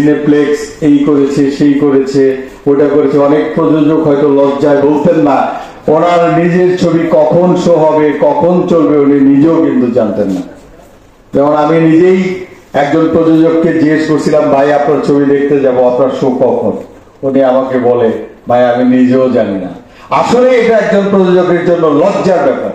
Cineplex এই করেছে সেই করেছে ওটা করেছে, অনেক প্রযোজক হয়তো লজ্জায় বলতেন না। ওনার নিজের ছবি কখন শো হবে, কখন চলবে, উনি নিজেও কিন্তু জানতেন না। যেমন আমি নিজেই একজন প্রযোজককে জিজ্ঞেস করছিলাম, ভাই আপনার ছবি দেখতে যাব, আপনার শো কখন? উনি আমাকে বলে, ভাই আমি নিজেও জানি না। আসলে এটা একজন প্রযোজকের জন্য লজ্জার ব্যাপার।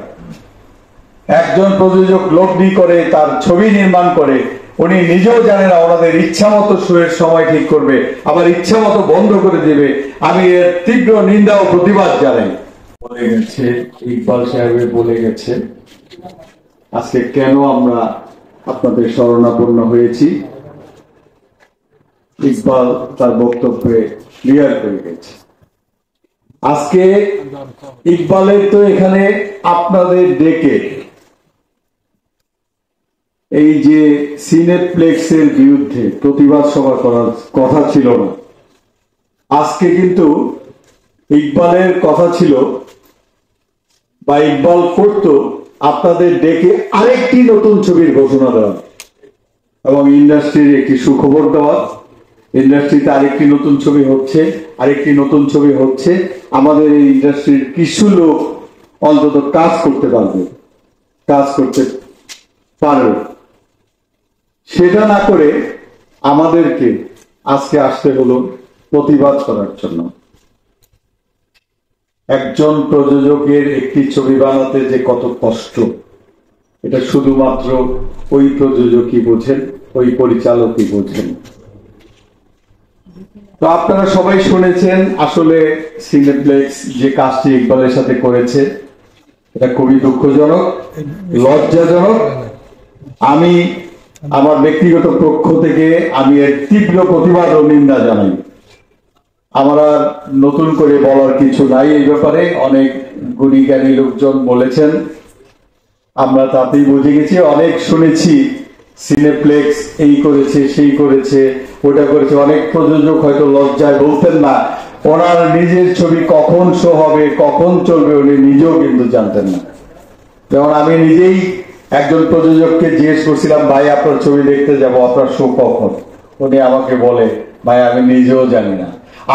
একজন প্রযোজক লগ্নি করে তার ছবি নির্মাণ করে, উনি নিজেও জানে না ওনাদের ইচ্ছা মতো শোয়ের সময় ঠিক করবে, আবার ইচ্ছা মতো বন্ধ করে দেবে। আমি এর তীব্র নিন্দা ও প্রতিবাদ জানাই। বলে গেছে, ইকবাল সাহেব বলে গেছে, আজকে কেন আমরা আপনাদের শরণাপন্ন হয়েছি, ইকবাল তার বক্তব্যে ক্লিয়ার করে গেছে। আজকে ইকবালের তো এখানে আপনাদের ডেকে এই যে সিনেপ্লেক্সের বিরুদ্ধে প্রতিবাদ সভা করার কথা ছিল না। আজকে কিন্তু ইকবালের কথা ছিল, বা ইকবাল করত আপনাদের ডেকে আরেকটি নতুন ছবির ঘোষণা দেওয়া এবং ইন্ডাস্ট্রির একটি সুখবর দেওয়া। ইন্ডাস্ট্রিতে আরেকটি নতুন ছবি হচ্ছে, আরেকটি নতুন ছবি হচ্ছে। আমাদের এই ইন্ডাস্ট্রির কিছু লোক অন্তত কাজ করতে পারবে, কাজ করতে পারবে। সেটা না করে আমাদেরকে আজকে আসতে হলো প্রতিবাদ করার জন্য। একজন প্রযোজকের একটি ছবি বানাতে যে কত কষ্ট, এটা শুধুমাত্র ওই প্রযোজকই বোঝেন, ওই পরিচালকই বোঝেন। তো আপনারা সবাই শুনেছেন, আসলে সিনেপ্লেক্স যে কাজটি ইকবালের সাথে করেছে এটা খুবই দুঃখজনক, লজ্জাজনক। আমি আমার ব্যক্তিগত পক্ষ থেকে আমি এর তীব্র প্রতিবাদ ও নিন্দা জানাই। আমার আর নতুন করে বলার কিছু নাই এই ব্যাপারে। অনেক গুণী জ্ঞানী লোকজন বলেছেন, আমরা তাতেই বুঝে গেছি। অনেক শুনেছি সিনেপ্লেক্স এই করেছে সেই করেছে ওটা করেছে, অনেক প্রযোজক হয়তো লজ্জায় বলতেন না। ওনার নিজের ছবি কখন শো হবে, কখন চলবে, উনি নিজেও কিন্তু জানতেন না। যেমন আমি নিজেই একজন প্রযোজককে জিজ্ঞেস করছিলাম, ভাই আপনার ছবি দেখতে যাব, আপনার শো কখন? উনি আমাকে বলে, ভাই আমি নিজেও জানি না।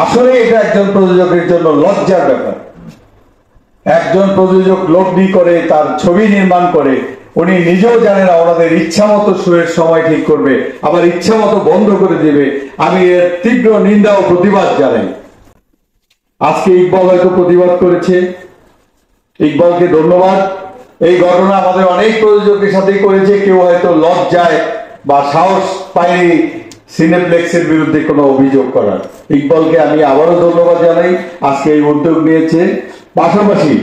আসলে এটা একজন প্রযোজকের জন্য লজ্জার ব্যাপার। একজন প্রযোজক লগ্নি করে তার ছবি নির্মাণ করে, উনি নিজেও জানে না ওনাদের ইচ্ছা মতো শোয়ের সময় ঠিক করবে, আবার ইচ্ছা মতো বন্ধ করে দেবে। আমি এর তীব্র নিন্দা ও প্রতিবাদ জানাই। আজকে ইকবাল হয়তো প্রতিবাদ করেছে, ইকবালকে ধন্যবাদ। এই ঘটনা আমাদের অনেক প্রযোজকের সাথেই করেছে, কেউ হয়তো লজ্জায় বা সাহস পায়নি সিনেপ্লেক্সের বিরুদ্ধে কোনো অভিযোগ করার। ইকবালকে আমি আবারও ধন্যবাদ জানাই, আজকে এই উদ্যোগ নিয়েছে। পাশাপাশি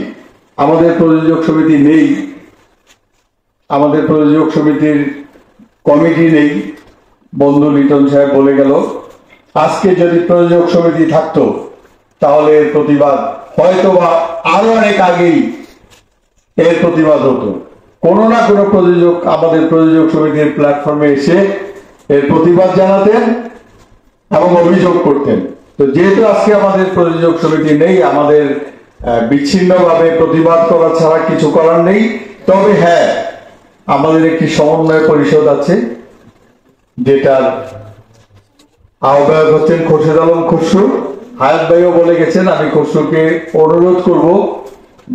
আমাদের প্রযোজক সমিতি নেই, আমাদের প্রযোজক সমিতির কমিটি নেই, বন্ধু লিটন সাহেব বলে গেল। আজকে যদি প্রযোজক সমিতি থাকতো তাহলে এর প্রতিবাদ হয়তো বা আরো অনেক আগেই এর প্রতিবাদ হতো। কোনো না কোনো প্রযোজক আমাদের প্রযোজক সমিতির প্ল্যাটফর্মে এসে এর প্রতিবাদ জানাতেন এবং অভিযোগ করতেন। তো যেহেতু আজকে আমাদের প্রযোজক সমিতি নেই, আমাদের বিচ্ছিন্নভাবে প্রতিবাদ করা ছাড়া কিছু করার নেই। তবে হ্যাঁ, আমাদের একটি সমন্বয় পরিষদ আছে, যেটার আহ্বায়ক হচ্ছেন খোরশেদ আলম খসরু। হায়াত ভাইও বলে গেছেন, আমি খসরুকে অনুরোধ করব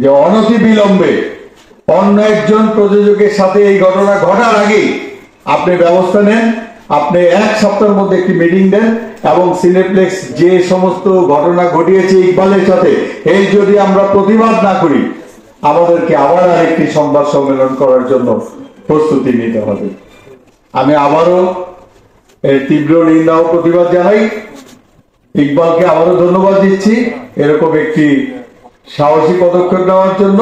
যে অনতি বিলম্বে অন্য একজন প্রযোজকের সাথে এই ঘটনা ঘটার আগে আপনি ব্যবস্থা নেন। আপনি এক সপ্তাহের মধ্যে একটি মিটিং দেন এবং সিনেপ্লেক্স যে সমস্ত ঘটনা ঘটিয়েছে ইকবালের সাথে, এই যদি আমরা প্রতিবাদ না করি, আমাদেরকে আবার আরেকটি সংবাদ সম্মেলন করার জন্য প্রস্তুতি নিতে হবে। আমি আবারও এর তীব্র নিন্দা ও প্রতিবাদ জানাই। ইকবালকে আবারও ধন্যবাদ দিচ্ছি এরকম একটি সাহসী পদক্ষেপ নেওয়ার জন্য।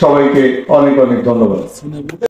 সবাইকে অনেক অনেক ধন্যবাদ।